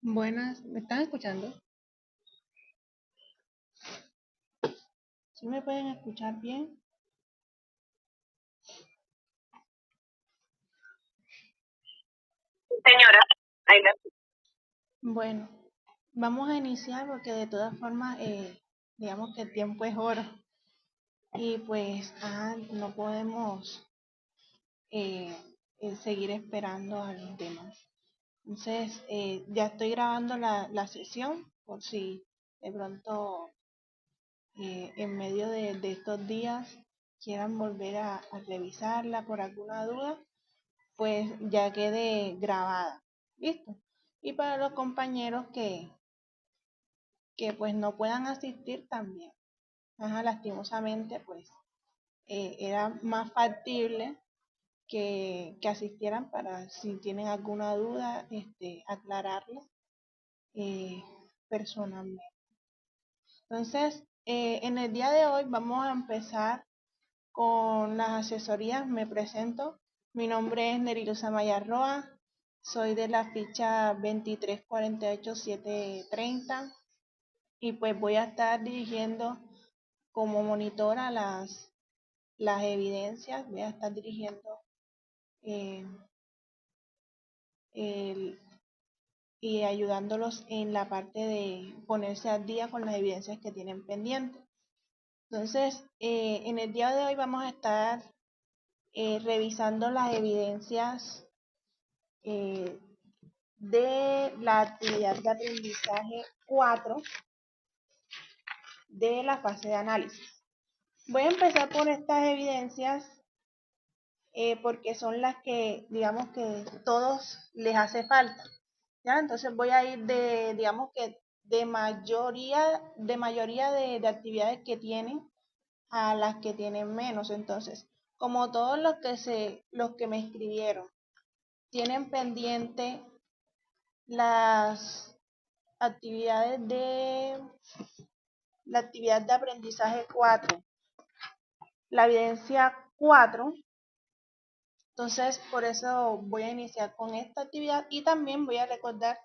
Buenas, ¿me están escuchando? ¿Sí me pueden escuchar bien? Señora, ahí la... Bueno, vamos a iniciar porque de todas formas, digamos que el tiempo es oro y pues no podemos eh, seguir esperando a los demás. Entonces, ya estoy grabando la sesión por si de pronto en medio de estos días quieran volver a revisarla por alguna duda, pues ya quede grabada. ¿Listo? Y para los compañeros que pues no puedan asistir también. Ajá, lastimosamente pues era más factible que asistieran para si tienen alguna duda, aclararla eh, personalmente. Entonces, en el día de hoy vamos a empezar con las asesorías. Me presento. Mi nombre es Nerilusa Maya Roa. Soy de la ficha 2348730 y pues voy a estar dirigiendo como monitora las evidencias. Voy a estar dirigiendo eh, el, y ayudándolos en la parte de ponerse al día con las evidencias que tienen pendientes. Entonces, en el día de hoy vamos a estar revisando las evidencias eh, de la actividad de aprendizaje 4 de la fase de análisis. Voy a empezar por estas evidencias porque son las que, digamos que todos les hace falta. ¿Ya? Entonces voy a ir digamos que de mayoría de actividades que tienen a las que tienen menos. Entonces, como todos los que me escribieron tienen pendiente las actividades de la actividad de aprendizaje 4, la evidencia 4, entonces por eso voy a iniciar con esta actividad y también voy a recordar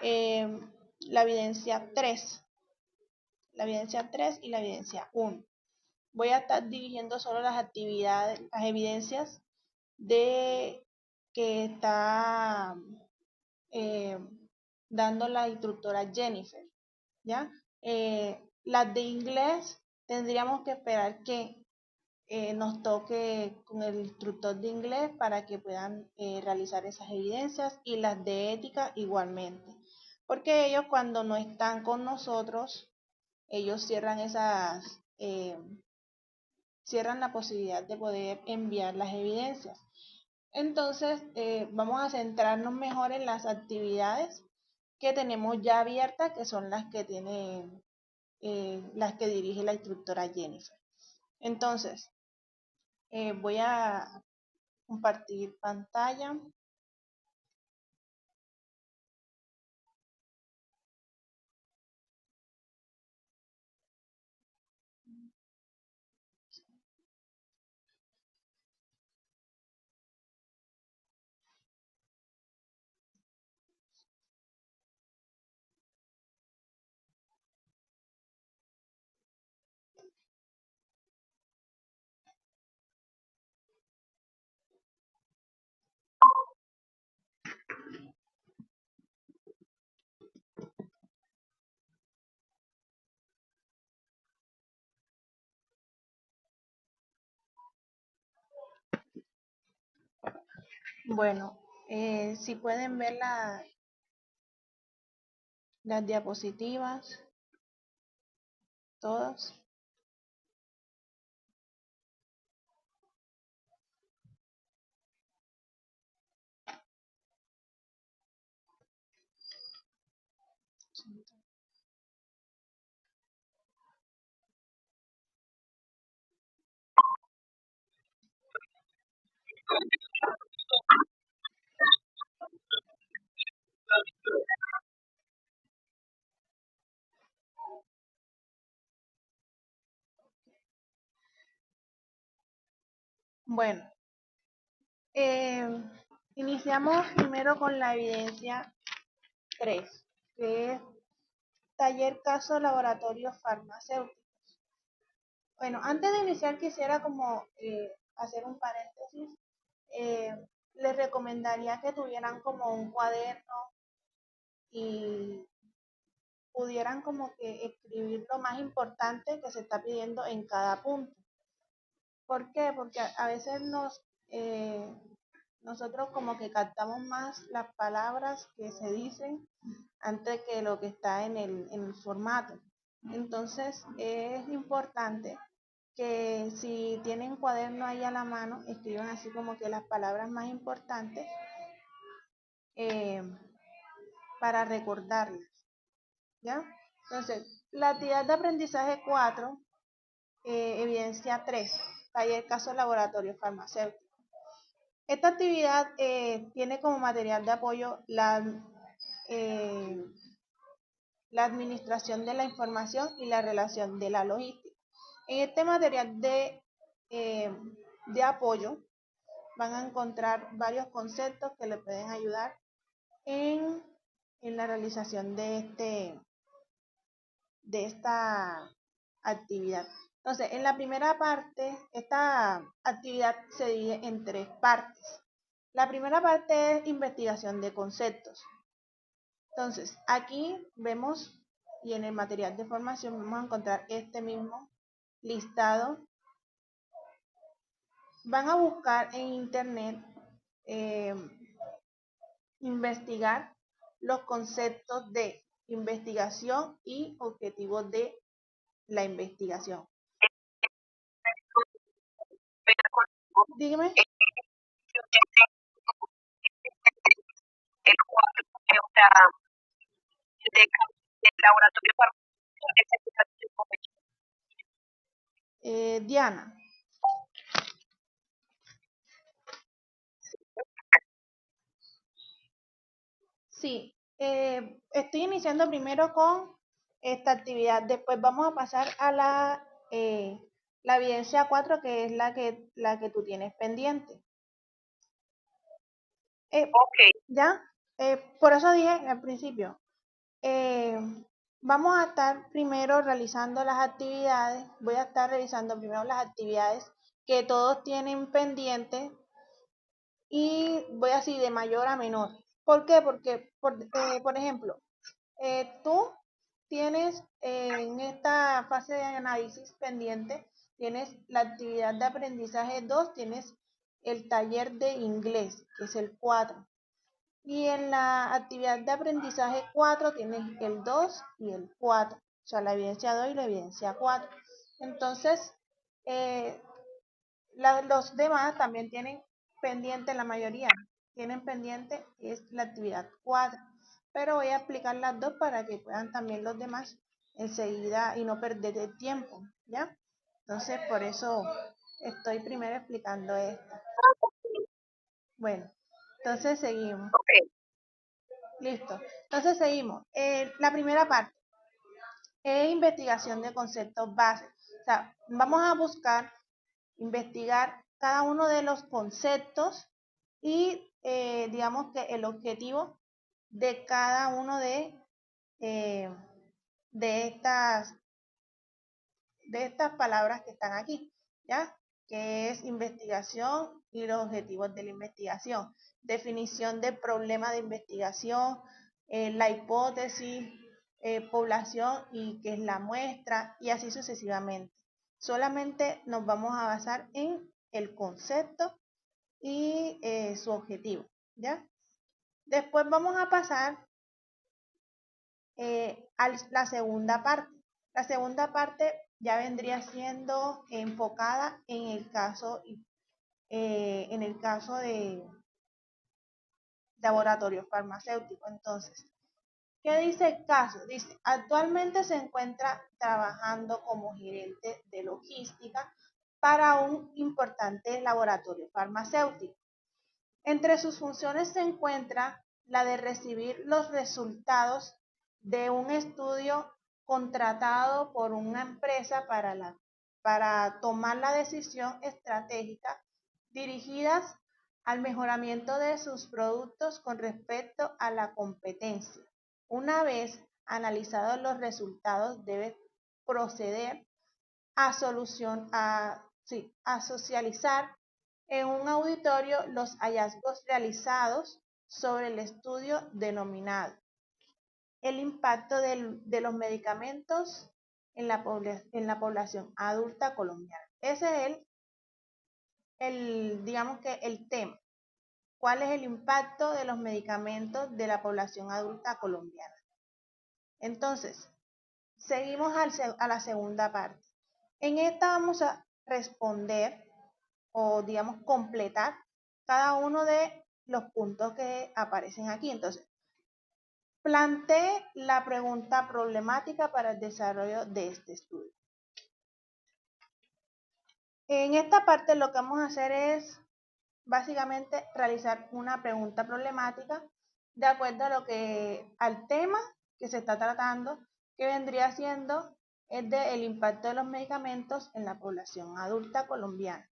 eh, la evidencia 3, la evidencia 3 y la evidencia 1. Voy a estar dirigiendo solo las actividades, las evidencias de que está eh, dando la instructora Jennifer, ¿ya? Las de inglés tendríamos que esperar que nos toque con el instructor de inglés para que puedan realizar esas evidencias y las de ética igualmente. Porque ellos cuando no están con nosotros, ellos cierran la posibilidad de poder enviar las evidencias. Entonces, vamos a centrarnos mejor en las actividades que tenemos ya abiertas, que son las que dirige la instructora Jennifer. Entonces, voy a compartir pantalla. Bueno, si pueden ver las diapositivas, todas. Bueno, iniciamos primero con la evidencia 3. que es taller caso laboratorio farmacéutico. Bueno, antes de iniciar quisiera como hacer un paréntesis. Eh, Les recomendaría que tuvieran como un cuaderno y pudieran como que escribir lo más importante que se está pidiendo en cada punto. ¿Por qué? Porque a veces nosotros como que captamos más las palabras que se dicen antes que lo que está en el formato. Entonces es importante que si tienen cuaderno ahí a la mano, escriban así como que las palabras más importantes eh, para recordarlas, ¿ya? Entonces, la actividad de aprendizaje 4, evidencia 3, taller caso laboratorio farmacéutico. Esta actividad tiene como material de apoyo eh, la administración de la información y la relación de la logística. En este material de apoyo van a encontrar varios conceptos que le pueden ayudar en, en la realización de esta actividad. Entonces, en la primera parte, esta actividad se divide en 3 partes. La primera parte es investigación de conceptos. Entonces, aquí vemos y en el material de formación vamos a encontrar este mismo listado. Van a buscar en internet eh, investigar los conceptos de investigación y objetivos de la investigación. Dígame. El cuadro del laboratorio farmacéutico. Diana. Sí, estoy iniciando primero con esta actividad, después vamos a pasar a la evidencia 4, que es la que tú tienes pendiente. Ok. ¿Ya? Por eso dije al principio, vamos a estar primero realizando las actividades, voy a estar realizando primero las actividades que todos tienen pendientes y voy así de mayor a menor. ¿Por qué? Porque, por ejemplo, tú tienes en esta fase de análisis pendiente, tienes la actividad de aprendizaje 2, tienes el taller de inglés, que es el 4. Y en la actividad de aprendizaje 4 tienes el 2 y el 4, o sea, la evidencia 2 y la evidencia 4. Entonces, eh, los demás también tienen pendiente, la mayoría tienen pendiente, es la actividad 4. Pero voy a explicar las dos para que puedan también los demás enseguida y no perder el tiempo, ¿ya? Entonces, por eso estoy primero explicando esto. Bueno, entonces seguimos. Listo. Entonces seguimos. La primera parte es investigación de conceptos base. O sea, vamos a buscar investigar cada uno de los conceptos y digamos que el objetivo de cada uno eh, de estas palabras que están aquí, ¿ya? Que es investigación y los objetivos de la investigación, definición del problema de investigación, la hipótesis, población y qué es la muestra y así sucesivamente. Solamente nos vamos a basar en el concepto y su objetivo, ¿ya? Después vamos a pasar a la segunda parte. La segunda parte ya vendría siendo enfocada en el caso de laboratorio farmacéutico. Entonces, ¿qué dice el caso? Dice, actualmente se encuentra trabajando como gerente de logística para un importante laboratorio farmacéutico. Entre sus funciones se encuentra la de recibir los resultados de un estudio contratado por una empresa para tomar la decisión estratégica dirigidas al mejoramiento de sus productos con respecto a la competencia Una vez analizados los resultados, debe proceder a socializar en un auditorio los hallazgos realizados sobre el estudio denominado el impacto de los medicamentos en la población adulta colombiana. Ese es digamos que el tema. ¿Cuál es el impacto de los medicamentos de la población adulta colombiana? Entonces, seguimos a la segunda parte. En esta vamos a responder o, digamos, completar cada uno de los puntos que aparecen aquí. Entonces, plantee la pregunta problemática para el desarrollo de este estudio. En esta parte lo que vamos a hacer es básicamente realizar una pregunta problemática de acuerdo a al tema que se está tratando, que vendría siendo el del impacto de los medicamentos en la población adulta colombiana.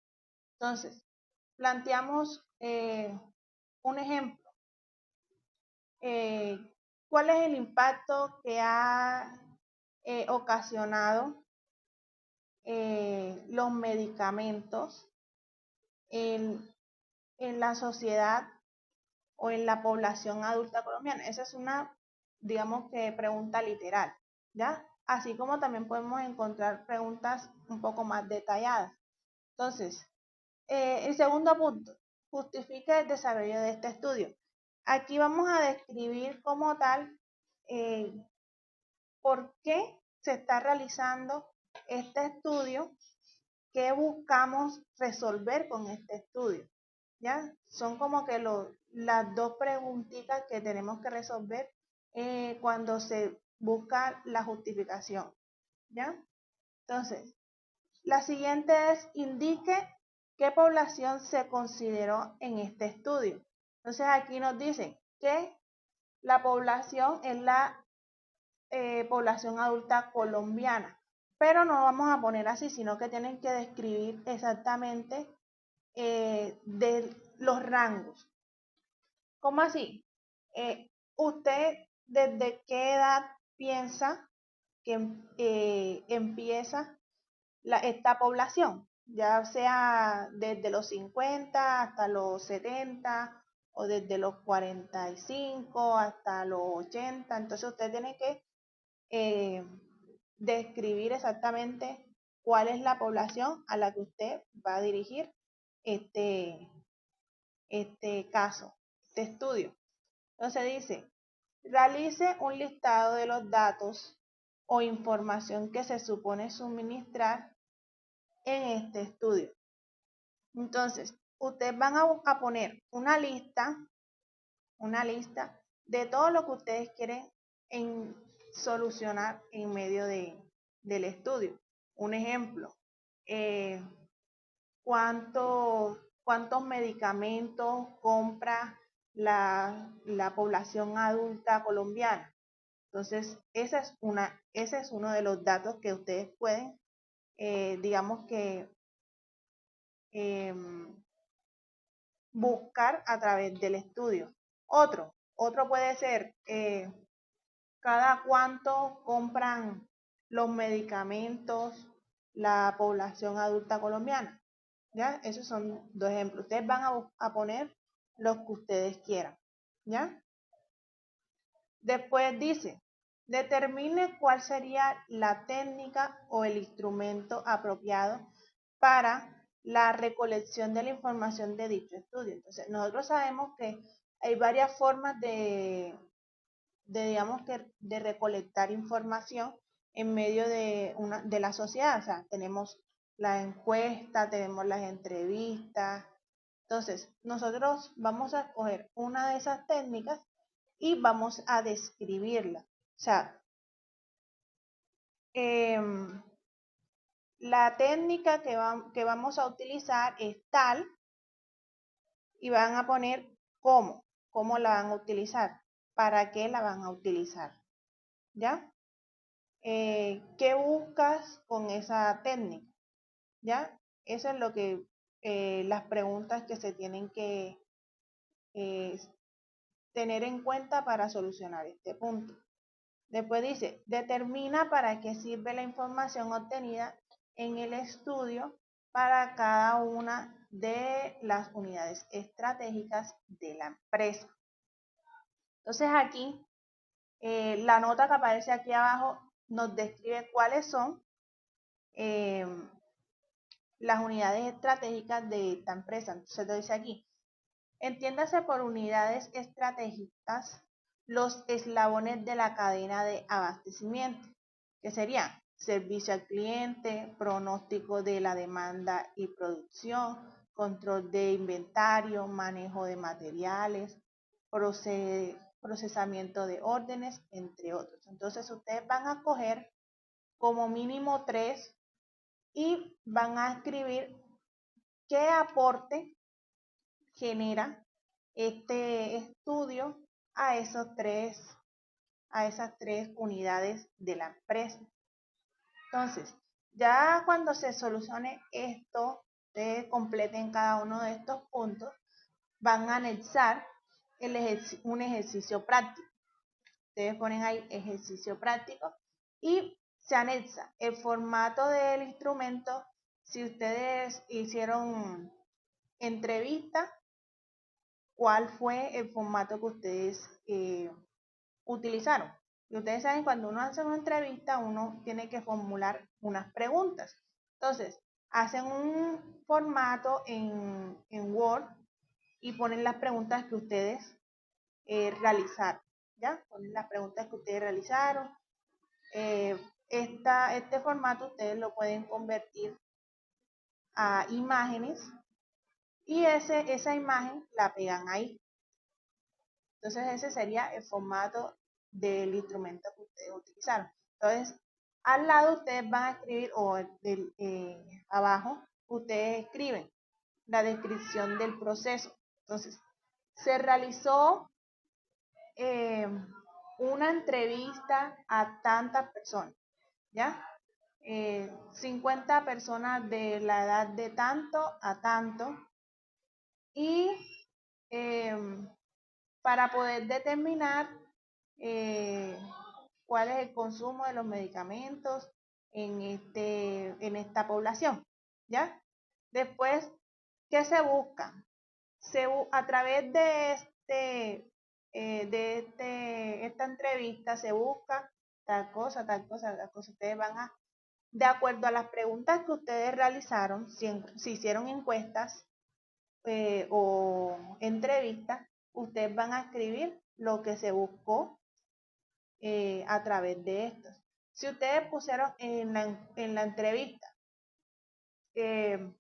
Entonces, planteamos un ejemplo. ¿Cuál es el impacto que ha ocasionado los medicamentos en la sociedad o en la población adulta colombiana? Esa es una, digamos que pregunta literal, ¿ya? Así como también podemos encontrar preguntas un poco más detalladas. Entonces, el segundo punto, justifica el desarrollo de este estudio. Aquí vamos a describir como tal por qué se está realizando este estudio, qué buscamos resolver con este estudio. ¿Ya? Son como que las dos preguntitas que tenemos que resolver cuando se busca la justificación. ¿Ya? Entonces, la siguiente es, indique qué población se consideró en este estudio. Entonces, aquí nos dicen que la población es la población adulta colombiana, pero no vamos a poner así, sino que tienen que describir exactamente de los rangos. ¿Cómo así? ¿Usted desde qué edad piensa que empieza esta población? Ya sea desde los 50 hasta los 70 o desde los 45 hasta los 80. Entonces usted tiene que describir exactamente cuál es la población a la que usted va a dirigir este caso, este estudio. Entonces dice, realice un listado de los datos o información que se supone suministrar en este estudio. Entonces, ustedes van a poner una lista de todo lo que ustedes quieren solucionar en medio del estudio. Un ejemplo, cuántos medicamentos compra la población adulta colombiana. Entonces, ese es uno de los datos que ustedes pueden, digamos que, buscar a través del estudio. Otro puede ser cada cuánto compran los medicamentos la población adulta colombiana. ¿Ya? Esos son dos ejemplos. Ustedes van a poner los que ustedes quieran. ¿Ya? Después dice, determine cuál sería la técnica o el instrumento apropiado para la recolección de la información de dicho estudio. Entonces, nosotros sabemos que hay varias formas digamos que, de recolectar información en medio de la sociedad. O sea, tenemos la encuesta, tenemos las entrevistas. Entonces, nosotros vamos a escoger una de esas técnicas y vamos a describirla. O sea, la técnica que vamos a utilizar es tal y van a poner cómo la van a utilizar, para qué la van a utilizar. ¿Ya? ¿Qué buscas con esa técnica? ¿Ya? Eso es lo que las preguntas que se tienen que tener en cuenta para solucionar este punto. Después dice, determina para qué sirve la información obtenida en el estudio para cada una de las unidades estratégicas de la empresa. Entonces aquí, la nota que aparece aquí abajo nos describe cuáles son las unidades estratégicas de esta empresa. Entonces lo dice aquí, entiéndase por unidades estratégicas los eslabones de la cadena de abastecimiento, que serían servicio al cliente, pronóstico de la demanda y producción, control de inventario, manejo de materiales, procesamiento de órdenes, entre otros. Entonces ustedes van a coger como mínimo 3 y van a escribir qué aporte genera este estudio a esas tres unidades de la empresa. Entonces, ya cuando se solucione esto, ustedes completen cada uno de estos puntos, van a anexar un ejercicio práctico. Ustedes ponen ahí ejercicio práctico y se anexa el formato del instrumento. Si ustedes hicieron entrevista, cuál fue el formato que ustedes utilizaron. Y ustedes saben, cuando uno hace una entrevista, uno tiene que formular unas preguntas. Entonces, hacen un formato en Word y ponen las preguntas que ustedes realizaron. ¿Ya? Ponen las preguntas que ustedes realizaron. Este formato ustedes lo pueden convertir a imágenes y esa imagen la pegan ahí. Entonces ese sería el formato del instrumento que ustedes utilizaron. Entonces, al lado ustedes van a escribir, o abajo, ustedes escriben la descripción del proceso. Entonces, se realizó una entrevista a tantas personas, ¿ya? 50 personas de la edad de tanto a tanto y para poder determinar cuál es el consumo de los medicamentos en esta población, ¿ya? Después, ¿qué se busca? A través de esta entrevista se busca tal cosa, tal cosa, tal cosa. Ustedes van a, de acuerdo a las preguntas que ustedes realizaron, si hicieron encuestas o entrevistas, ustedes van a escribir lo que se buscó a través de estos. Si ustedes pusieron en la entrevista eh,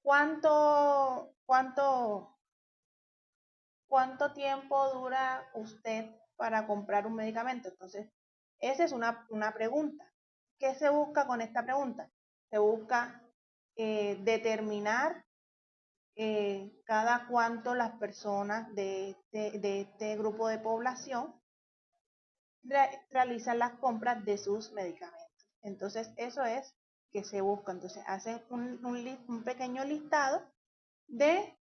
cuánto tiempo dura usted para comprar un medicamento, entonces esa es una pregunta. ¿Qué se busca con esta pregunta? Se busca determinar cada cuánto las personas de este grupo de población realizan las compras de sus medicamentos. Entonces, eso es que se busca. Entonces, hacen un pequeño listado de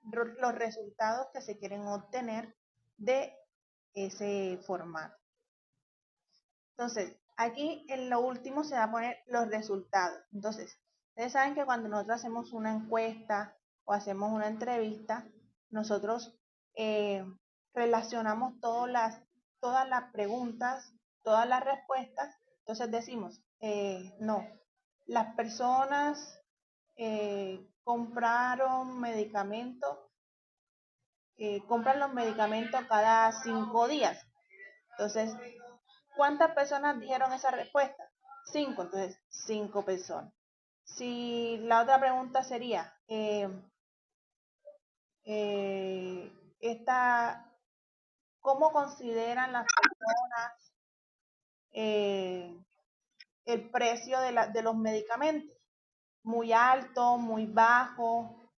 los resultados que se quieren obtener de ese formato. Entonces, aquí en lo último se va a poner los resultados. Entonces, ustedes saben que cuando nosotros hacemos una encuesta o hacemos una entrevista, nosotros relacionamos todas las preguntas, todas las respuestas. Entonces decimos, no, las personas compran los medicamentos cada 5 días. Entonces, ¿cuántas personas dijeron esa respuesta? 5, entonces 5 personas. Si la otra pregunta sería, ¿cómo consideran las personas el precio de los medicamentos? ¿Muy alto, muy bajo,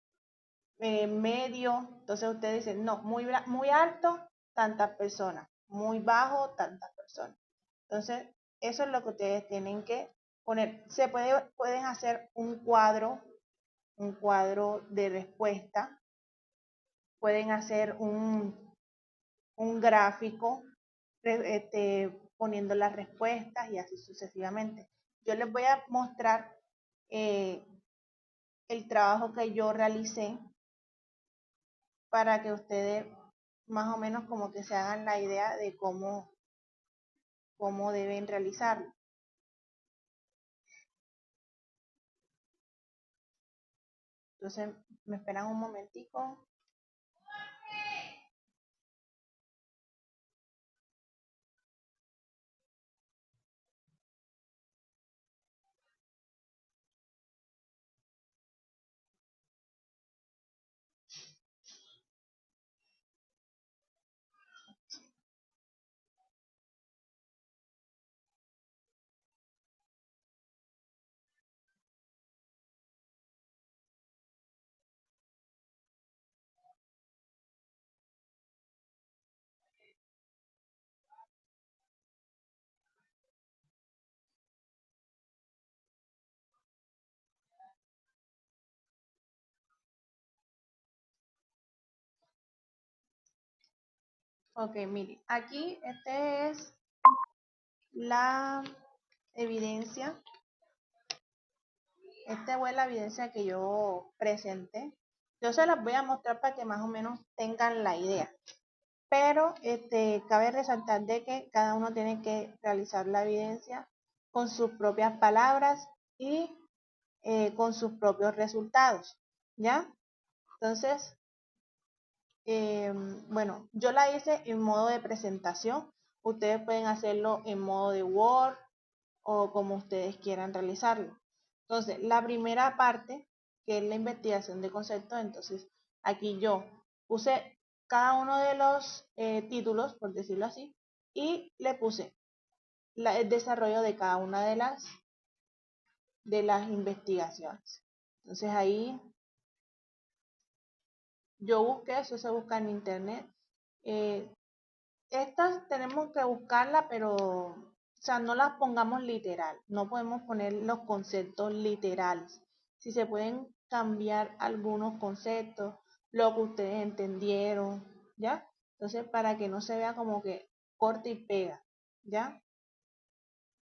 medio? Entonces ustedes dicen, no, muy alto, tantas personas, muy bajo, tantas personas. Entonces, eso es lo que ustedes tienen que poner. Pueden hacer un cuadro de respuesta, pueden hacer un gráfico poniendo las respuestas y así sucesivamente. Yo les voy a mostrar eh, el trabajo que yo realicé para que ustedes más o menos como que se hagan la idea de cómo deben realizarlo. Entonces, me esperan un momentico. Ok, mire, aquí este es la evidencia. Esta fue la evidencia que yo presenté. Yo se las voy a mostrar para que más o menos tengan la idea. Pero cabe resaltar de que cada uno tiene que realizar la evidencia con sus propias palabras y con sus propios resultados. ¿Ya? Entonces, bueno, yo la hice en modo de presentación. Ustedes pueden hacerlo en modo de Word o como ustedes quieran realizarlo. Entonces, la primera parte, que es la investigación de conceptos, entonces aquí yo puse cada uno de los títulos, por decirlo así, y le puse el desarrollo de cada una de las investigaciones. Entonces ahí yo busqué, eso se busca en internet. Eh, Estas tenemos que buscarla, pero, o sea, no las pongamos literal. No podemos poner los conceptos literales. Si se pueden cambiar algunos conceptos, lo que ustedes entendieron, ¿ya? Entonces, para que no se vea como que corta y pega, ¿ya?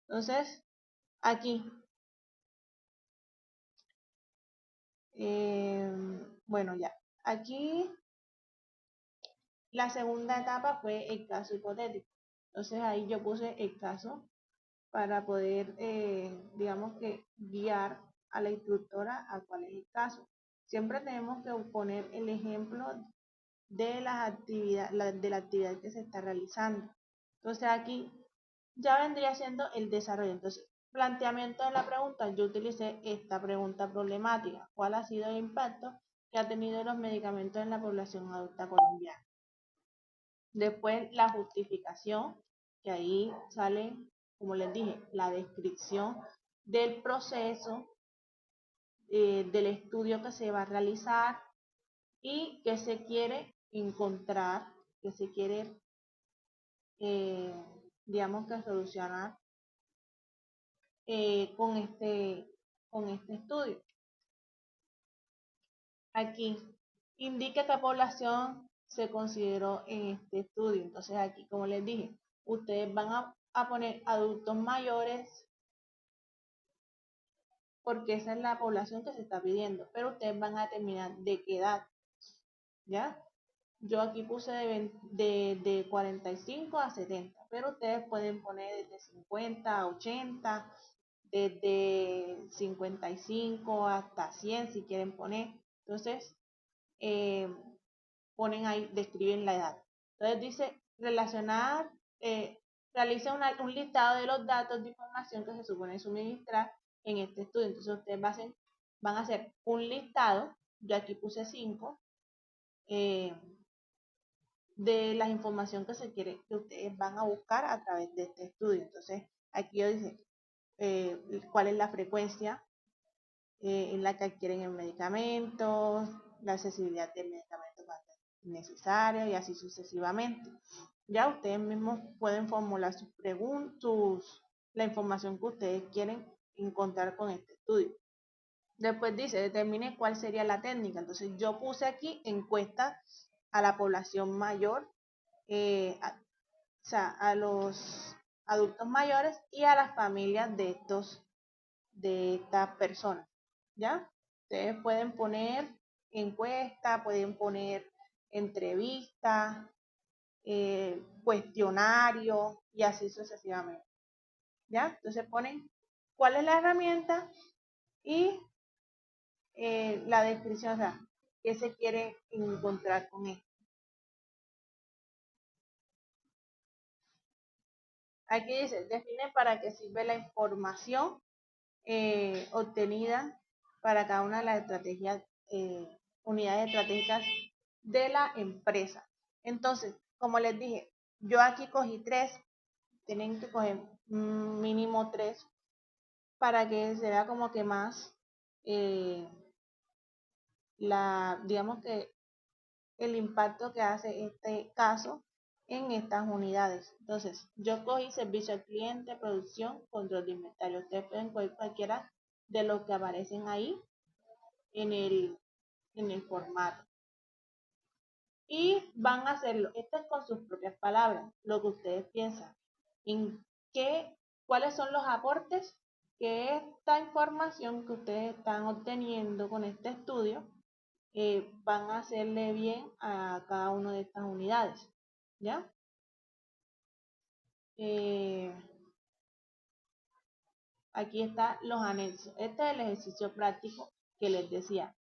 Entonces, aquí, eh, bueno, ya. Aquí, la segunda etapa fue el caso hipotético. Entonces, ahí yo puse el caso para poder, digamos que, guiar a la instructora a cuál es el caso. Siempre tenemos que poner el ejemplo de de la actividad que se está realizando. Entonces aquí ya vendría siendo el desarrollo. Entonces, planteamiento de la pregunta, yo utilicé esta pregunta problemática. ¿Cuál ha sido el impacto que ha tenido los medicamentos en la población adulta colombiana? Después la justificación, que ahí sale, como les dije, la descripción del proceso, del estudio que se va a realizar y que se quiere encontrar, que se quiere, eh, digamos que solucionar con este estudio. Aquí indica qué población se consideró en este estudio. Entonces aquí, como les dije, ustedes van a poner adultos mayores porque esa es la población que se está pidiendo, pero ustedes van a determinar de qué edad, ¿ya? Yo aquí puse de 45 a 70, pero ustedes pueden poner desde 50 a 80, desde 55 hasta 100 si quieren poner. Entonces, eh, ponen ahí, describen la edad. Entonces dice, relacionar, realiza un listado de los datos de información que se supone suministrar en este estudio. Entonces ustedes van a hacer un listado, yo aquí puse 5, de la información que se quiere, que ustedes van a buscar a través de este estudio. Entonces aquí yo dice cuál es la frecuencia en la que adquieren el medicamento, la accesibilidad del medicamento necesaria y así sucesivamente. Ya ustedes mismos pueden formular sus preguntas, la información que ustedes quieren encontrar con este estudio. Después dice, determine cuál sería la técnica. Entonces yo puse aquí encuesta a la población mayor, sea, a los adultos mayores y a las familias de estas personas, ¿ya? Ustedes pueden poner encuesta, pueden poner entrevista, cuestionario y así sucesivamente, ¿ya? Entonces ponen cuál es la herramienta y la descripción, o sea, qué se quiere encontrar con esto. Aquí dice, define para qué sirve la información obtenida para cada una de las estrategias, unidades estratégicas de la empresa. Entonces, como les dije, yo aquí cogí 3, tienen que coger mínimo 3 para que se vea como que más digamos que el impacto que hace este caso en estas unidades. Entonces, yo cogí servicio al cliente, producción, control de inventario. Ustedes pueden coger cualquiera de los que aparecen ahí en el formato. Y van a hacerlo, esto es con sus propias palabras, lo que ustedes piensan, en cuáles son los aportes que esta información que ustedes están obteniendo con este estudio van a hacerle bien a cada una de estas unidades, ¿ya? Aquí están los anexos. Este es el ejercicio práctico que les decía.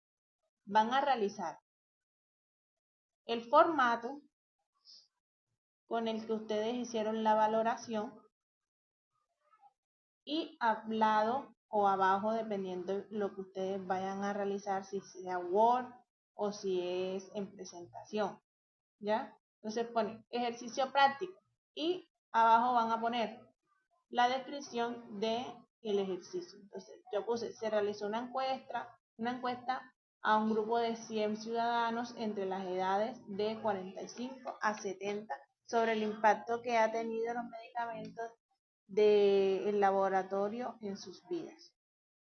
Van a realizar el formato con el que ustedes hicieron la valoración y al lado o abajo, dependiendo de lo que ustedes vayan a realizar, si sea Word o si es en presentación, ¿ya? Entonces ponen ejercicio práctico y abajo van a poner la descripción del ejercicio. Entonces yo puse, se realizó una encuesta a un grupo de 100 ciudadanos entre las edades de 45 a 70 sobre el impacto que ha tenido los medicamentos del laboratorio en sus vidas.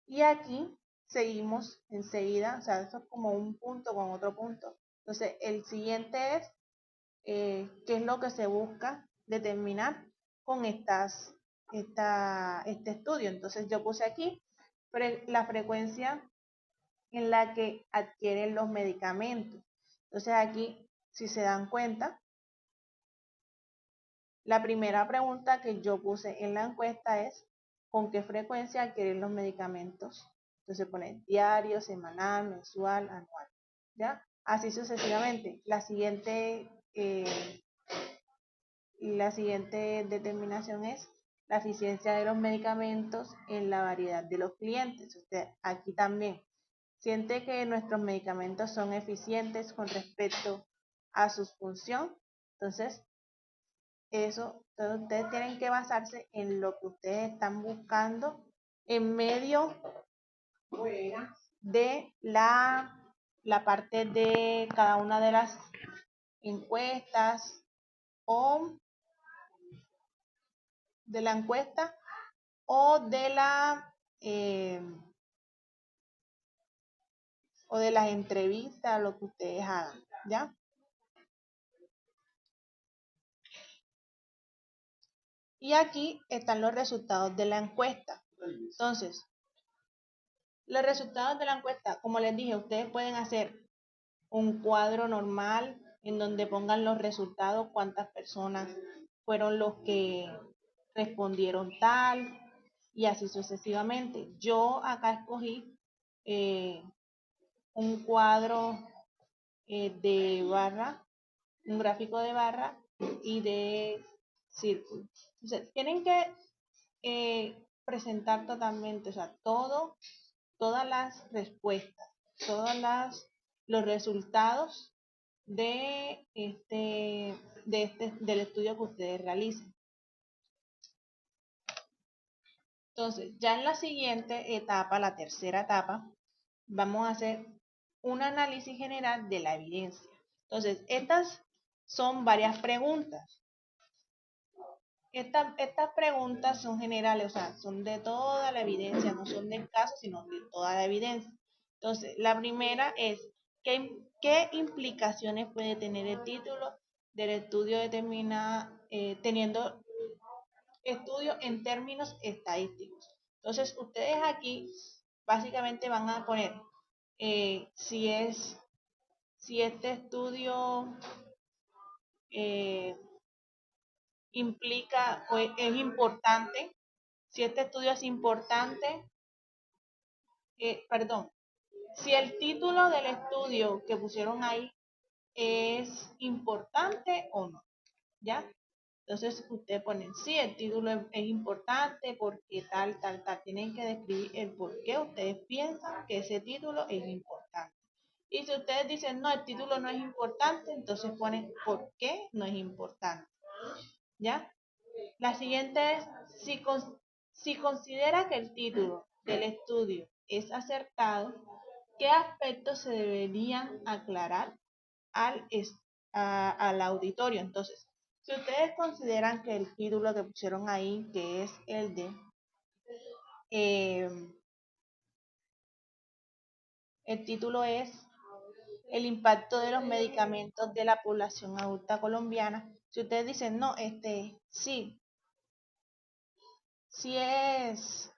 Y aquí seguimos enseguida, o sea, esto es como un punto con otro punto. Entonces, el siguiente es qué es lo que se busca determinar con este estudio. Entonces, yo puse aquí la frecuencia en la que adquieren los medicamentos. Entonces, aquí, si se dan cuenta, la primera pregunta que yo puse en la encuesta es ¿con qué frecuencia adquieren los medicamentos? Entonces pone diario, semanal, mensual, anual, ¿ya? Así sucesivamente. La siguiente determinación es la eficiencia de los medicamentos en la variedad de los clientes. Usted aquí también siente que nuestros medicamentos son eficientes con respecto a su función. Entonces, entonces ustedes tienen que basarse en lo que ustedes están buscando en medio de la parte de cada una de las encuestas o de la encuesta o de o de las entrevistas, lo que ustedes hagan, ¿ya? Y aquí están los resultados de la encuesta. Entonces, los resultados de la encuesta, como les dije, ustedes pueden hacer un cuadro normal en donde pongan los resultados, cuántas personas fueron los que respondieron tal y así sucesivamente. Yo acá escogí un cuadro de barra, un gráfico de barra y de círculo. Entonces, tienen que presentar totalmente, o sea, todas las respuestas, los resultados del estudio que ustedes realicen. Entonces, ya en la siguiente etapa, la tercera etapa, vamos a hacer un análisis general de la evidencia. Entonces, estas son varias preguntas. Estas preguntas son generales, o sea, son de toda la evidencia, no son del caso, sino de toda la evidencia. Entonces, la primera es, ¿qué implicaciones puede tener el título del estudio determina, teniendo estudio en términos estadísticos. Entonces, ustedes aquí básicamente van a poner si este estudio eh, implica o es importante, si este estudio es importante, perdón, si el título del estudio que pusieron ahí es importante o no, ¿ya? Entonces ustedes ponen, sí, el título es importante porque tal, tal, tal. Tienen que describir el por qué ustedes piensan que ese título es importante. Y si ustedes dicen, no, el título no es importante, entonces ponen por qué no es importante. ¿Ya? La siguiente es, si considera que el título del estudio es acertado, ¿qué aspectos se deberían aclarar al, al auditorio? Entonces, si ustedes consideran que el título que pusieron ahí, que es el de eh, el título es el impacto de los medicamentos de la población adulta colombiana. Si ustedes dicen, no, sí, sí es,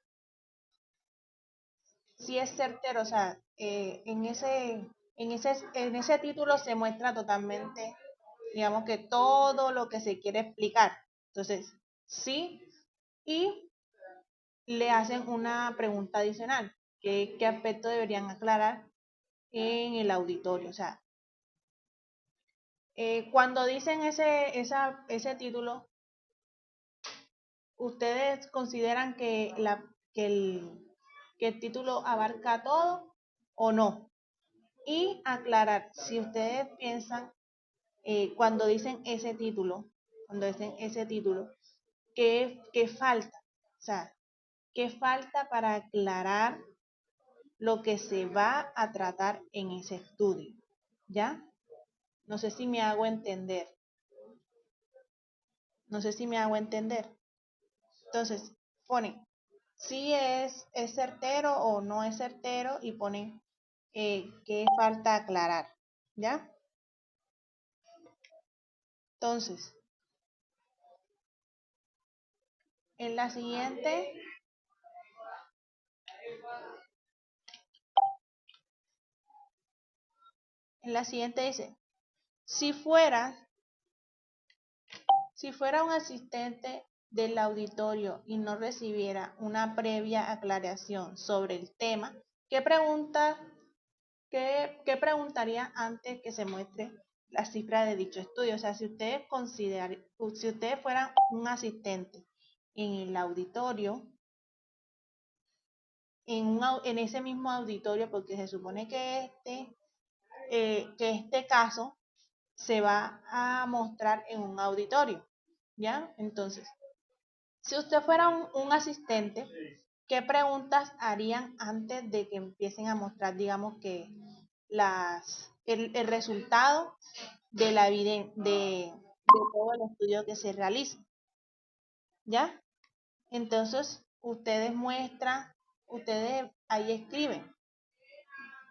sí es certero, o sea, en ese título se muestra totalmente, digamos que todo lo que se quiere explicar. Entonces, sí, y le hacen una pregunta adicional, qué aspecto deberían aclarar en el auditorio. O sea, cuando dicen ese título, ¿ustedes consideran que el título abarca todo o no? Y aclarar, si ustedes piensan, cuando dicen ese título, ¿qué falta? O sea, ¿qué falta para aclarar lo que se va a tratar en ese estudio? ¿Ya? No sé si me hago entender. No sé si me hago entender. Entonces, ponen si es certero o no es certero y ponen qué falta aclarar. ¿Ya? Entonces, en la siguiente, dice, si fuera un asistente del auditorio y no recibiera una previa aclaración sobre el tema, ¿qué qué preguntaría antes que se muestre la cifra de dicho estudio? O sea, si si ustedes fueran un asistente en el auditorio, en ese mismo auditorio, porque se supone que este caso se va a mostrar en un auditorio, ¿ya? Entonces, si usted fuera un asistente, ¿qué preguntas harían antes de que empiecen a mostrar, digamos que el resultado de todo el estudio que se realiza? ¿Ya? Entonces, ustedes ahí escriben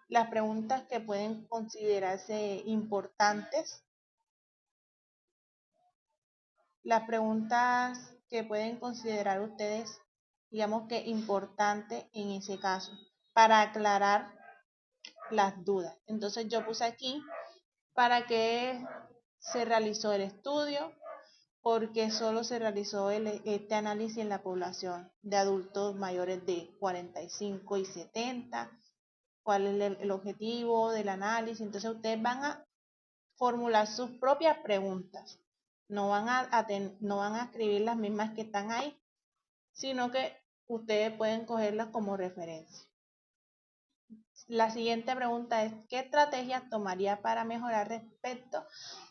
las preguntas que pueden considerarse importantes, las preguntas que pueden considerar ustedes, digamos que importante en ese caso, para aclarar las dudas. Entonces yo puse aquí para qué se realizó el estudio, porque solo se realizó este análisis en la población de adultos mayores de 45 y 70, cuál es el objetivo del análisis. Entonces ustedes van a formular sus propias preguntas. No van a escribir las mismas que están ahí, sino que ustedes pueden cogerlas como referencia. La siguiente pregunta es, ¿qué estrategias tomaría para mejorar respecto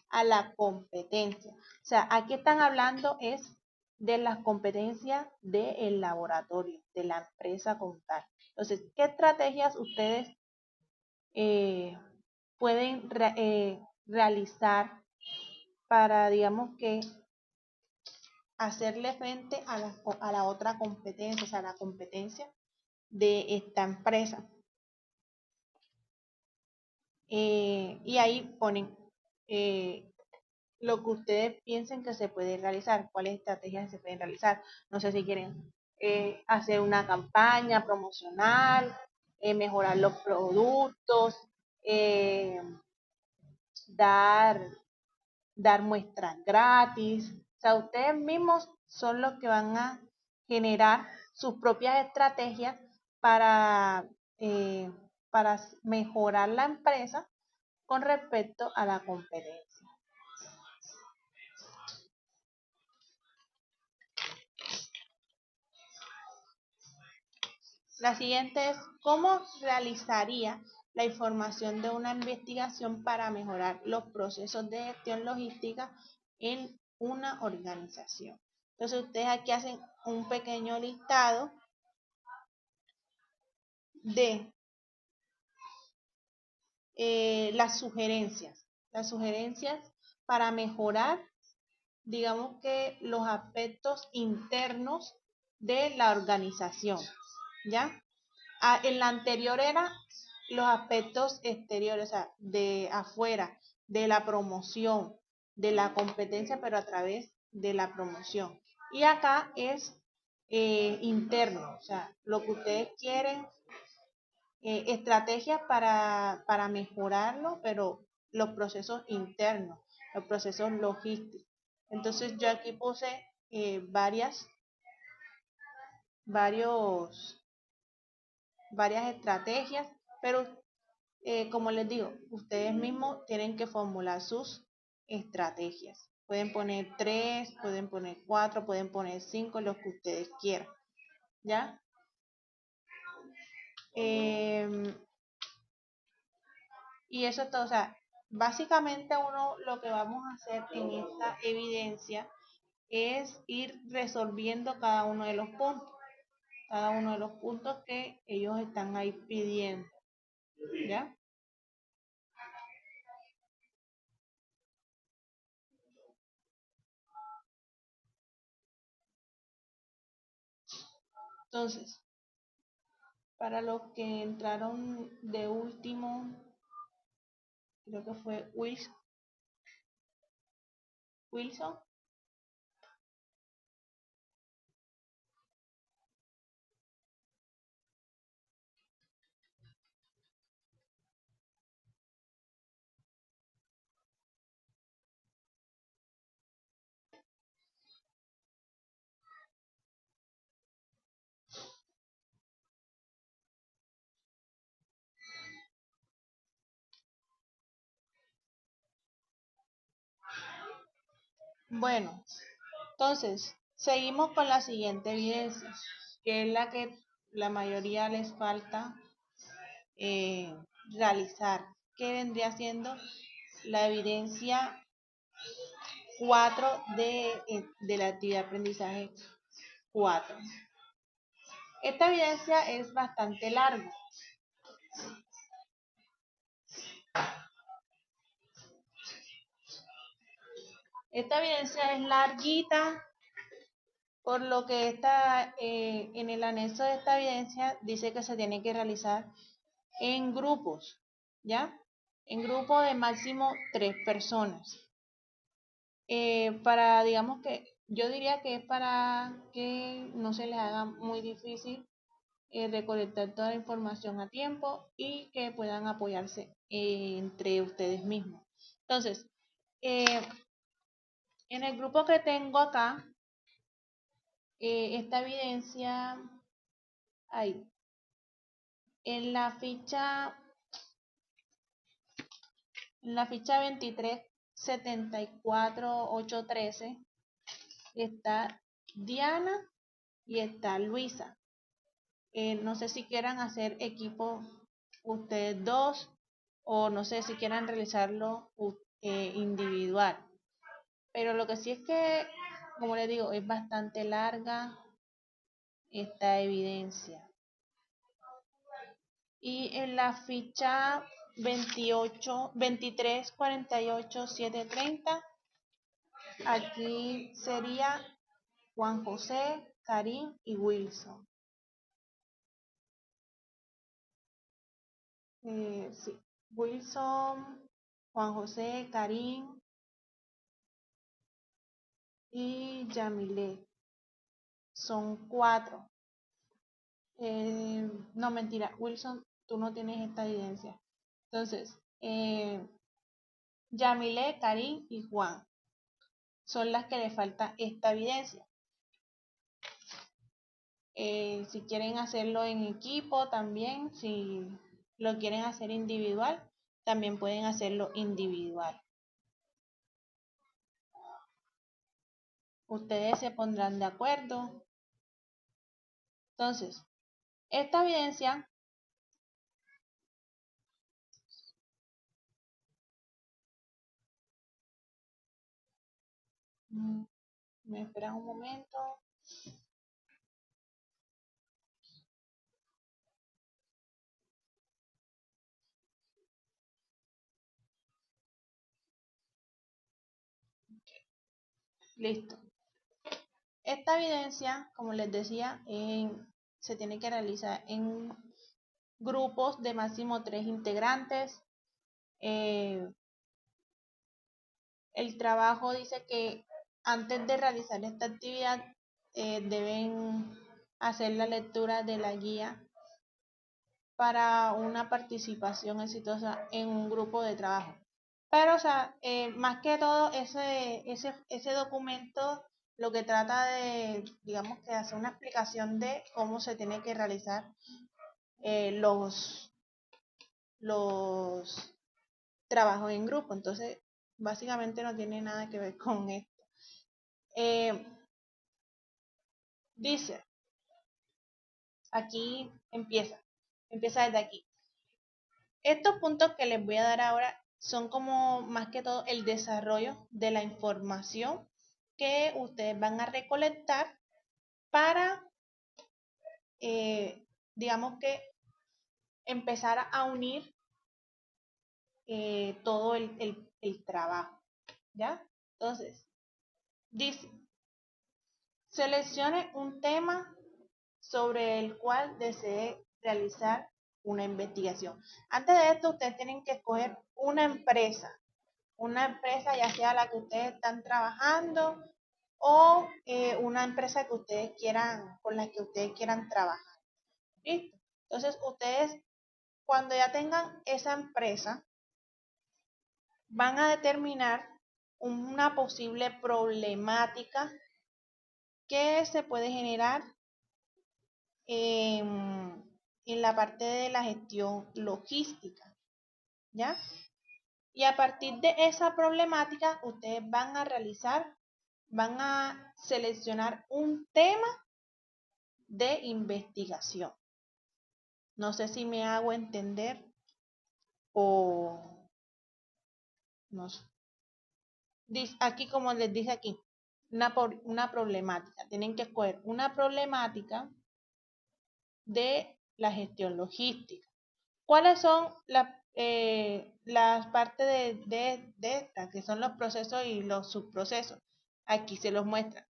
a la competencia? O sea, aquí están hablando es de las competencias del laboratorio, de la empresa como tal. Entonces, ¿qué estrategias ustedes pueden realizar para, digamos que, hacerle frente a la otra competencia, o sea, la competencia de esta empresa? Y ahí ponen lo que ustedes piensen que se puede realizar, cuáles estrategias se pueden realizar. No sé si quieren hacer una campaña promocional, mejorar los productos, eh, dar, dar muestras gratis. O sea, ustedes mismos son los que van a generar sus propias estrategias para, eh, para mejorar la empresa con respecto a la competencia. La siguiente es, ¿cómo realizaría la información de una investigación para mejorar los procesos de gestión logística en una organización? Entonces, ustedes aquí hacen un pequeño listado de las sugerencias para mejorar, digamos que los aspectos internos de la organización, ¿ya? En la anterior era los aspectos exteriores, o sea, de afuera, de la promoción, de la competencia, pero a través de la promoción. Y acá es interno, o sea, lo que ustedes quieren, estrategias para mejorarlo, pero los procesos internos, los procesos logísticos. Entonces yo aquí puse varios, varias estrategias, pero como les digo, ustedes mismos tienen que formular sus estrategias. Pueden poner 3, pueden poner 4, pueden poner 5, lo que ustedes quieran, ¿ya? Eh, y eso es todo, o sea, básicamente uno lo que vamos a hacer en esta evidencia es ir resolviendo cada uno de los puntos que ellos están ahí pidiendo, ¿ya? Entonces, para los que entraron de último, creo que fue Wilson. Bueno, entonces, seguimos con la siguiente evidencia, que es la que la mayoría les falta eh, realizar, que vendría siendo la evidencia 4 de la actividad de aprendizaje 4. Esta evidencia es bastante larga. Esta evidencia es larguita, por lo que en el anexo de esta evidencia dice que se tiene que realizar en grupos, ¿ya? En grupo de máximo 3 personas. Digamos que, yo diría que es para que no se les haga muy difícil recolectar toda la información a tiempo y que puedan apoyarse entre ustedes mismos. Entonces, eh, en el grupo que tengo acá, esta evidencia, ahí, en la ficha, en la ficha 23 74 813 está Diana y está Luisa. No sé si quieran hacer equipo ustedes dos o no sé si quieran realizarlo individual. Pero lo que sí es que, como les digo, es bastante larga esta evidencia. Y en la ficha 28, 23 48 730, aquí sería Juan José, Karim y Wilson. Sí, Wilson, Juan José, Karim y Yamile. Son 4. No, mentira, Wilson, tú no tienes esta evidencia. Entonces, Yamile, Karim y Juan son las que le falta esta evidencia. Si quieren hacerlo en equipo también, si lo quieren hacer individual, también pueden hacerlo individual. Ustedes se pondrán de acuerdo. Entonces, esta evidencia me esperan un momento. Listo. Esta evidencia, como les decía, se tiene que realizar en grupos de máximo 3 integrantes. El trabajo dice que antes de realizar esta actividad deben hacer la lectura de la guía para una participación exitosa en un grupo de trabajo. Pero, o sea, más que todo, ese documento lo que trata de, digamos que hacer una explicación de cómo se tiene que realizar los trabajos en grupo. Entonces, básicamente no tiene nada que ver con esto. Dice, aquí empieza desde aquí. Estos puntos que les voy a dar ahora son como más que todo el desarrollo de la información que ustedes van a recolectar para, digamos que, empezar a unir todo el trabajo, ¿ya? Entonces, dice, seleccione un tema sobre el cual desee realizar una investigación. Antes de esto, ustedes tienen que escoger una empresa ya sea la que ustedes están trabajando o una empresa que ustedes quieran, con la que ustedes quieran trabajar. ¿Listo? Entonces, ustedes, cuando ya tengan esa empresa, van a determinar una posible problemática que se puede generar en la parte de la gestión logística, ¿ya? Y a partir de esa problemática, ustedes van a seleccionar un tema de investigación. No sé si me hago entender o no sé. Aquí, como les dije aquí, una problemática. Tienen que escoger una problemática de la gestión logística. ¿Cuáles son las partes de esta, que son los procesos y los subprocesos? Aquí se los muestra.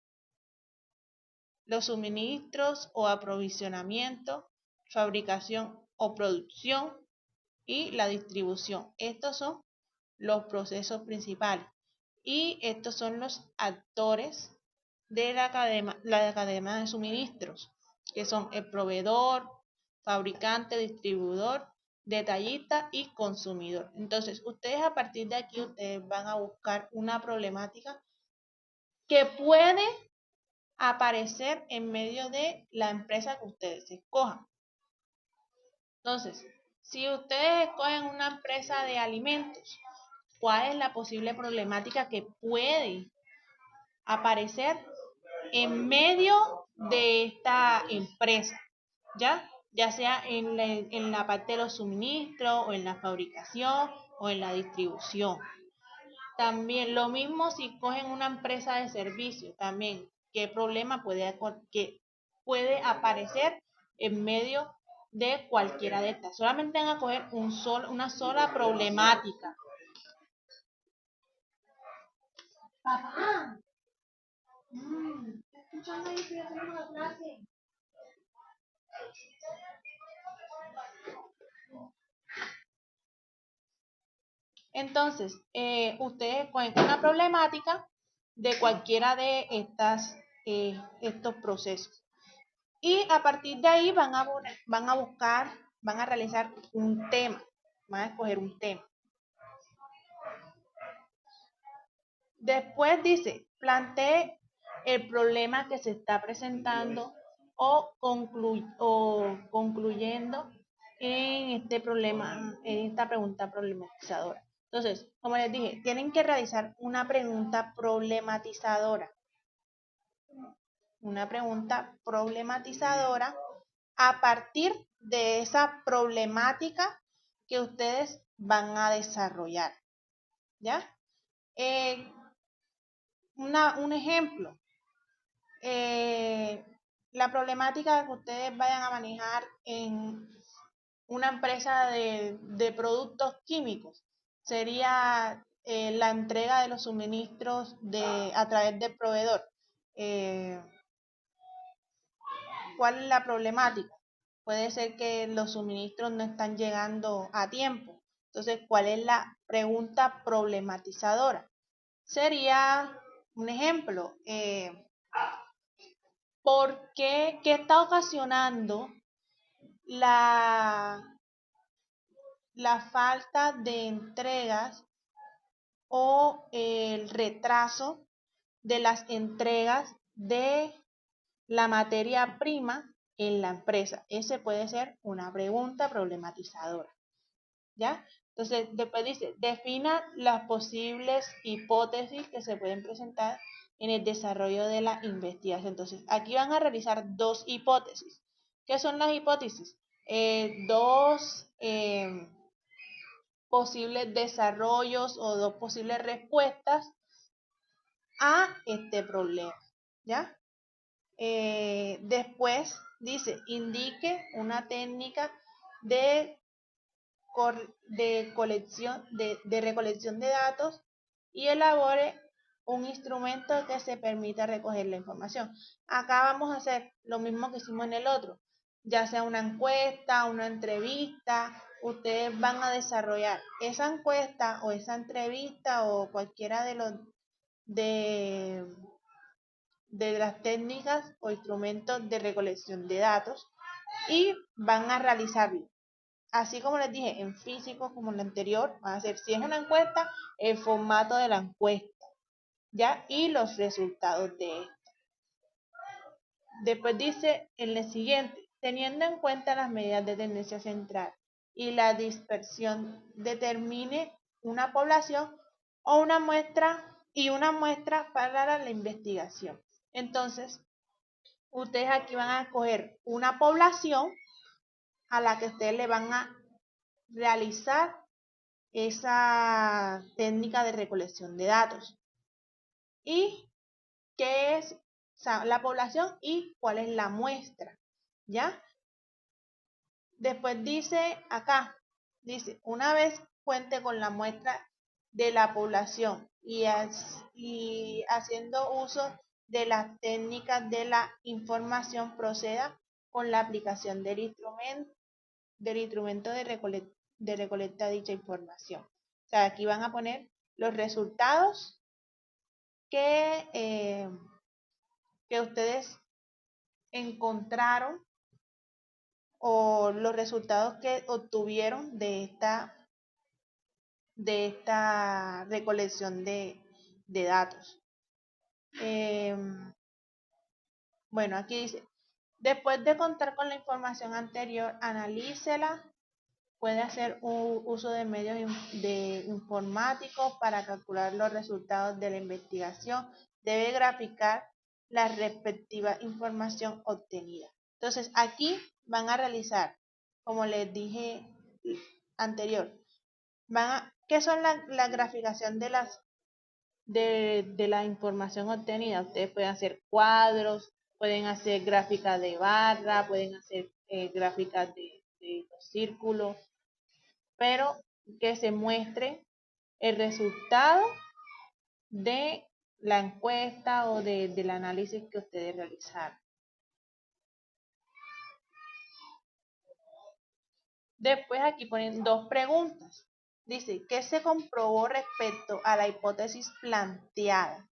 Los suministros o aprovisionamiento, fabricación o producción y la distribución. Estos son los procesos principales y estos son los actores de la cadena de suministros, que son el proveedor, fabricante, distribuidor, detallista y consumidor. Entonces, ustedes a partir de aquí, ustedes van a buscar una problemática que puede aparecer en medio de la empresa que ustedes escojan. Entonces, si ustedes escogen una empresa de alimentos, ¿cuál es la posible problemática que puede aparecer en medio de esta empresa? Ya sea en la parte de los suministros o en la fabricación o en la distribución. También lo mismo si cogen una empresa de servicio, también qué problema que puede aparecer en medio de cualquiera de estas. Solamente van a coger una sola problemática. Papá, escuchando ahí, estoy haciendo una clase. Entonces, ustedes cogen una problemática de cualquiera de estos procesos. Y a partir de ahí van a buscar, van a realizar un tema, van a escoger un tema. Después dice, plantee el problema que se está presentando o concluyendo en este problema, en esta pregunta problematizadora. Entonces, como les dije, tienen que realizar una pregunta problematizadora. Una pregunta problematizadora a partir de esa problemática que ustedes van a desarrollar. ¿Ya? Un ejemplo, la problemática que ustedes vayan a manejar en una empresa de productos químicos sería la entrega de los suministros a través del proveedor. ¿Cuál es la problemática? Puede ser que los suministros no están llegando a tiempo. Entonces, ¿cuál es la pregunta problematizadora? Sería un ejemplo, ¿por qué está ocasionando la, la falta de entregas o el retraso de las entregas de la materia prima en la empresa? Ese puede ser una pregunta problematizadora. ¿Ya? Entonces, después dice, defina las posibles hipótesis que se pueden presentar en el desarrollo de la investigación. Entonces, aquí van a realizar dos hipótesis. ¿Qué son las hipótesis? Dos posibles desarrollos o dos posibles respuestas a este problema. ¿Ya? Después dice, indique una técnica de recolección de datos y elabore un instrumento que se permita recoger la información. Acá vamos a hacer lo mismo que hicimos en el otro, ya sea una encuesta, una entrevista, ustedes van a desarrollar esa encuesta o esa entrevista o cualquiera de, de las técnicas o instrumentos de recolección de datos y van a realizarlo. Así como les dije, en físico, como en lo anterior, van a ser, si es una encuesta, el formato de la encuesta, ¿ya? Y los resultados de esta. Después dice en el siguiente, teniendo en cuenta las medidas de tendencia central y la dispersión, determine una población o una muestra para la investigación. Entonces, ustedes aquí van a escoger una población a la que ustedes le van a realizar esa técnica de recolección de datos. ¿Y qué es la población y cuál es la muestra? ¿Ya? Después dice acá, dice, una vez cuente con la muestra de la población y haciendo uso de las técnicas de la información, proceda con la aplicación del instrumento de recolecta dicha información. O sea, aquí van a poner los resultados que ustedes encontraron o los resultados que obtuvieron de esta recolección de datos. Bueno, aquí dice, después de contar con la información anterior, analícela. Puede hacer uso de medios informáticos para calcular los resultados de la investigación. Debe graficar la respectiva información obtenida. Entonces, aquí van a realizar, como les dije anterior, ¿qué son la graficación de la información obtenida? Ustedes pueden hacer cuadros, pueden hacer gráficas de barra, pueden hacer gráficas de los círculos, pero que se muestre el resultado de la encuesta o del análisis que ustedes realizaron. Después aquí ponen dos preguntas. Dice, ¿qué se comprobó respecto a la hipótesis planteada?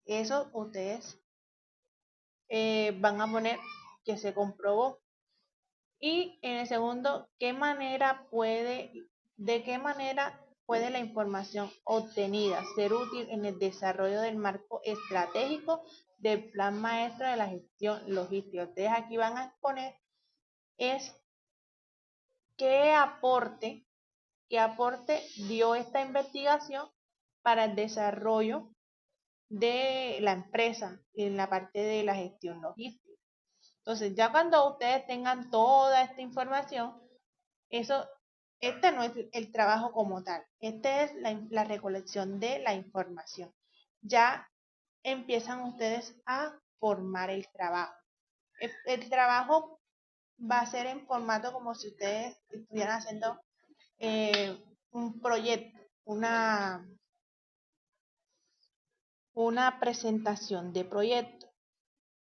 Eso ustedes van a poner que se comprobó. Y en el segundo, de qué manera puede la información obtenida ser útil en el desarrollo del marco estratégico del plan maestro de la gestión logística. Ustedes aquí van a exponer es qué aporte, qué aporte dio esta investigación para el desarrollo de la empresa en la parte de la gestión logística. Entonces, ya cuando ustedes tengan toda esta información, eso, este no es el trabajo como tal, este es la recolección de la información. Ya empiezan ustedes a formar el trabajo. El trabajo va a ser en formato como si ustedes estuvieran haciendo un proyecto, una presentación de proyecto.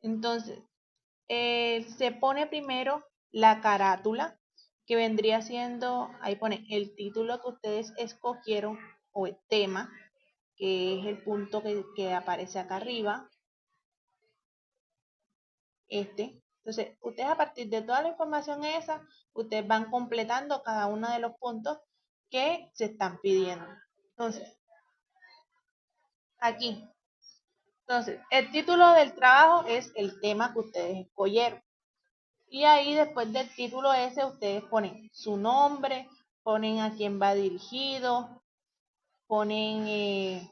Entonces, se pone primero la carátula, que vendría siendo, ahí pone el título que ustedes escogieron o el tema, que es el punto que aparece acá arriba, este. Entonces, ustedes a partir de toda la información esa, ustedes van completando cada uno de los puntos que se están pidiendo. Entonces, aquí. Entonces, el título del trabajo es el tema que ustedes escogieron. Y ahí después del título ese ustedes ponen su nombre, ponen a quién va dirigido, ponen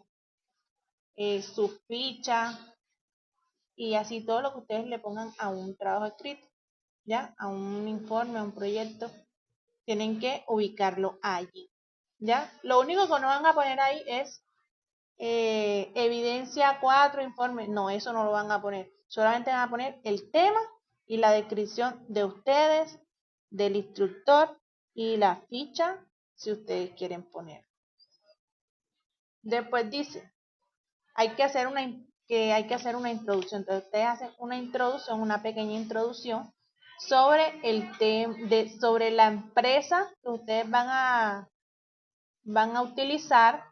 su ficha y así todo lo que ustedes le pongan a un trabajo escrito, ¿ya? A un informe, a un proyecto, tienen que ubicarlo allí, ¿ya? Lo único que no van a poner ahí es evidencia 4, informe, no, eso no lo van a poner, solamente van a poner el tema y la descripción de ustedes, del instructor y la ficha si ustedes quieren poner. Después dice, hay que hacer una introducción, entonces ustedes hacen una introducción, una pequeña introducción sobre sobre la empresa que ustedes van a utilizar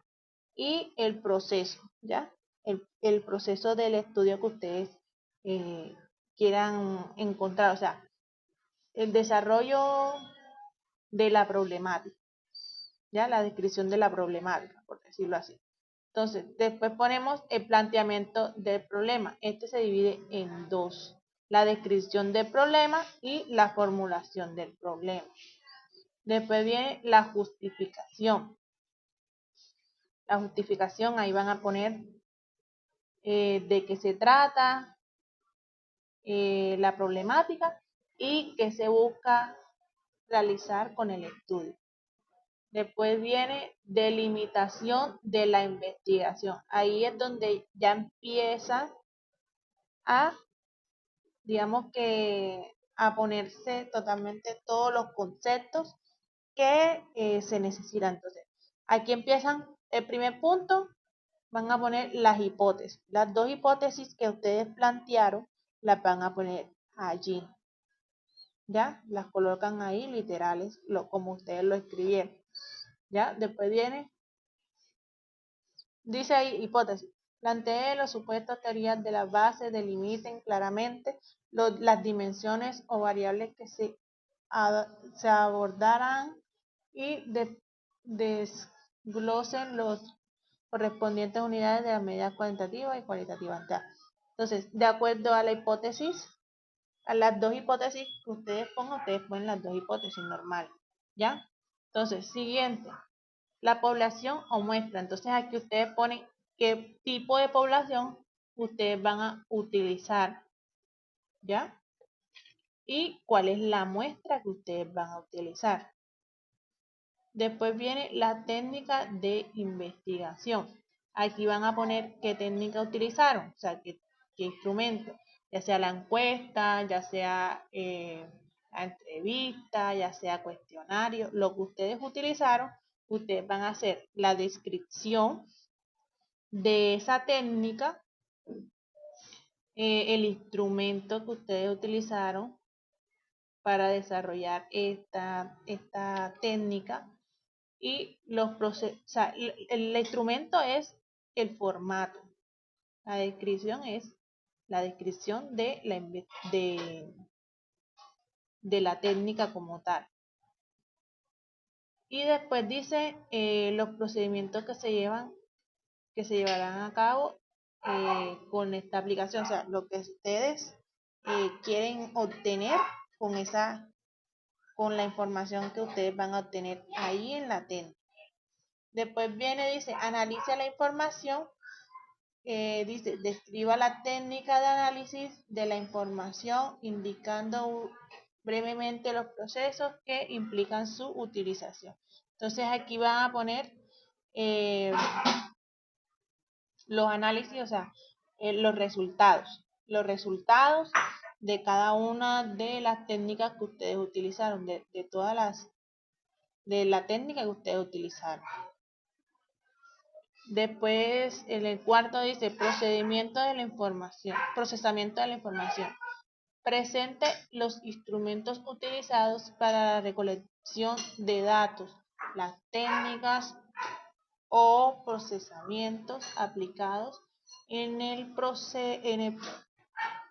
y el proceso, ¿ya? El proceso del estudio que ustedes quieran encontrar, o sea, el desarrollo de la problemática, ¿ya? La descripción de la problemática, por decirlo así. Entonces, después ponemos el planteamiento del problema. Este se divide en dos, la descripción del problema y la formulación del problema. Después viene la justificación. La justificación, ahí van a poner de qué se trata, la problemática y qué se busca realizar con el estudio. Después viene delimitación de la investigación. Ahí es donde ya empieza a, digamos que, a ponerse totalmente todos los conceptos que se necesitan. Entonces, aquí empiezan el primer punto, van a poner las hipótesis. Las dos hipótesis que ustedes plantearon las van a poner allí. ¿Ya? Las colocan ahí literales, como ustedes lo escribieron. ¿Ya? Después viene, dice ahí hipótesis. Plantee los supuestos teorías de las bases, delimiten claramente las dimensiones o variables que se abordarán y desglosen los correspondientes unidades de la medida cuantitativa y cualitativa. Entonces, de acuerdo a la hipótesis, a las dos hipótesis que ustedes pongan, ustedes ponen las dos hipótesis normales, ¿ya? Entonces, siguiente, la población o muestra. Entonces, aquí ustedes ponen qué tipo de población ustedes van a utilizar, ¿ya? Y cuál es la muestra que ustedes van a utilizar. Después viene la técnica de investigación. Aquí van a poner qué técnica utilizaron, o sea, qué instrumento, ya sea la encuesta, ya sea la entrevista, ya sea cuestionario, lo que ustedes utilizaron, ustedes van a hacer la descripción de esa técnica, el instrumento que ustedes utilizaron para desarrollar esta técnica y los procesos, o sea, el instrumento es el formato. La descripción es la descripción de la técnica como tal. Y después dice los procedimientos que se llevarán a cabo con esta aplicación, o sea, lo que ustedes quieren obtener con la información que ustedes van a obtener ahí en la técnica. Después dice, analice la información, dice, describa la técnica de análisis de la información, indicando brevemente los procesos que implican su utilización. Entonces aquí van a poner los análisis, o sea, los resultados de cada una de las técnicas que ustedes utilizaron, de la técnica que ustedes utilizaron. Después, en el cuarto dice procesamiento de la información. Presente los instrumentos utilizados para la recolección de datos, las técnicas o procesamientos aplicados en el procesamiento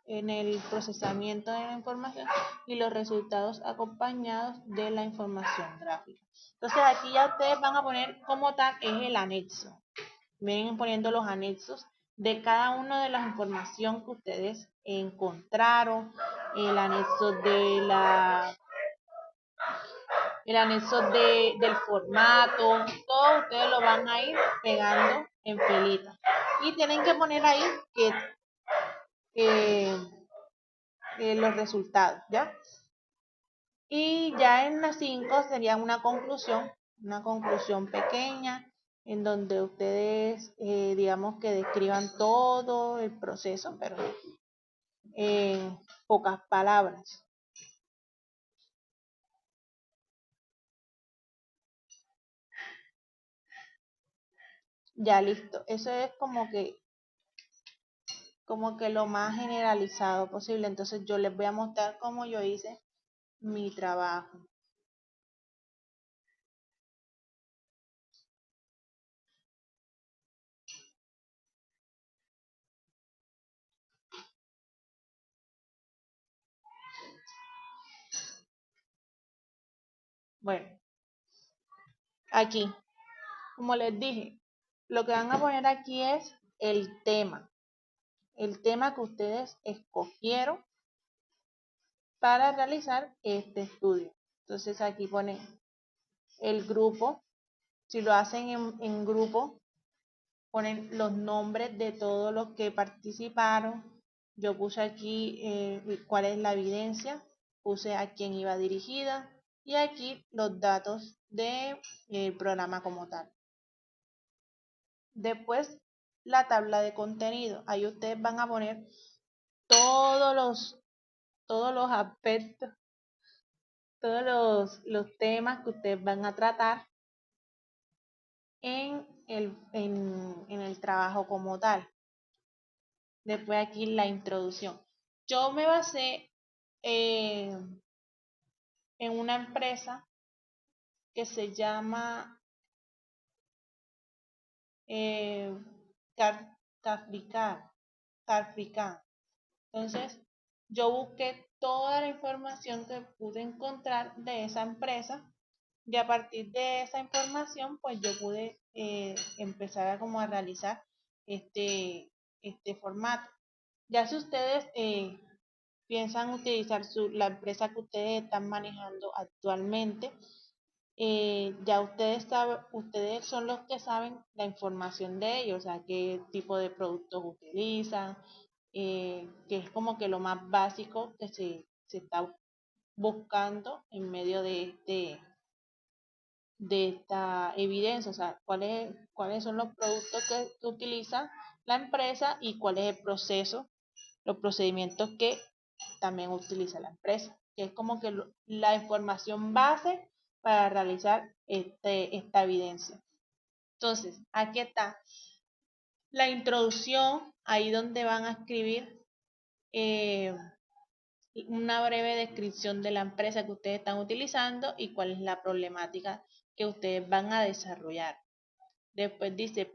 de la información y los resultados acompañados de la información gráfica. Entonces aquí ya ustedes van a poner como tal es el anexo. Vienen poniendo los anexos de cada una de las informaciones que ustedes encontraron, el anexo del formato, todo ustedes lo van a ir pegando en filita. Y tienen que poner ahí los resultados, ¿ya? Y ya en las 5 sería una conclusión pequeña, en donde ustedes, digamos que describan todo el proceso, pero en pocas palabras. Ya listo. Eso es como que lo más generalizado posible. Entonces yo les voy a mostrar cómo yo hice mi trabajo. Bueno, aquí, como les dije, lo que van a poner aquí es el tema que ustedes escogieron para realizar este estudio. Entonces aquí ponen el grupo. Si lo hacen en grupo, ponen los nombres de todos los que participaron. Yo puse aquí cuál es la evidencia, puse a quién iba dirigida y aquí los datos del programa como tal. Después la tabla de contenido. Ahí ustedes van a poner todos los aspectos, todos los temas que ustedes van a tratar en el trabajo como tal. Después aquí la introducción. Yo me basé en una empresa que se llama Carfrican. Entonces, yo busqué toda la información que pude encontrar de esa empresa y a partir de esa información, pues yo pude empezar a realizar este formato. Ya si ustedes piensan utilizar la empresa que ustedes están manejando actualmente, ya ustedes son los que saben la información de ellos, o sea, qué tipo de productos utilizan, que es como que lo más básico que se está buscando en medio de esta evidencia, o sea, cuáles son los productos que utiliza la empresa y cuál es el proceso, los procedimientos que también utiliza la empresa, que es como que la información base para realizar esta evidencia. Entonces, aquí está la introducción, ahí donde van a escribir una breve descripción de la empresa que ustedes están utilizando y cuál es la problemática que ustedes van a desarrollar. Después dice